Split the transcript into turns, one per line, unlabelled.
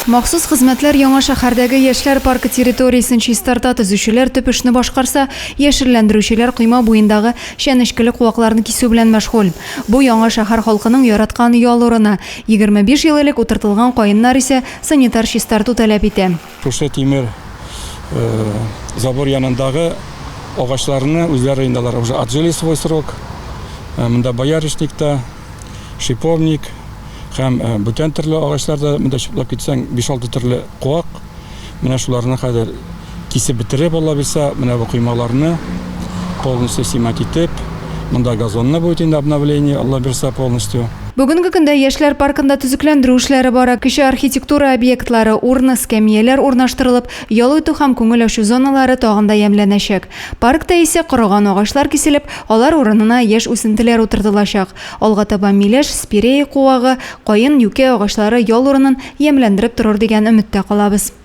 Махсус хезмәтләр Яңа шәһәрдәге яшьләр паркы территориясен чистарта төзүчеләр төп эшне башкарса, яшелләндерүчеләр койма буендагы шәнечкеле куакларны кисү белән мәшгуль. Бу Яңа шәһәр халкының яраткан ял урыны. 25 ел элек утыртылган каеннар исә санитар чистарту таләп итә.
Шушы тимер забор янындагы агачларны үзләре индалар уже отжили свой срок. Монда боярышникта, шиповник һәм бүтән төрле агачларда монда чыплап китсәң 5-6 төрле куак. Менә шуларны хәзер кисеп бетереп ала бирсә, менә бу коймаларны полностью симат итеп, монда газонны будет инде обновление, Алла бирсә полностью.
Бүгенге көндә яшьләр паркында төзекләндерү эшләре бара. Кече архитектура объектлары, урны, скамьялар урнаштырылып, ял итү һәм күңел ачу зоналары тагында ямьләнәчәк. Паркта исә корыган агачлар киселеп, алар урынына яшь үсентеләр утыртылачак. Алга таба миләш, спирея куагы, каен, юкә агачлары ял урынын ямьләндереп торыр дигән өметтә калабыз.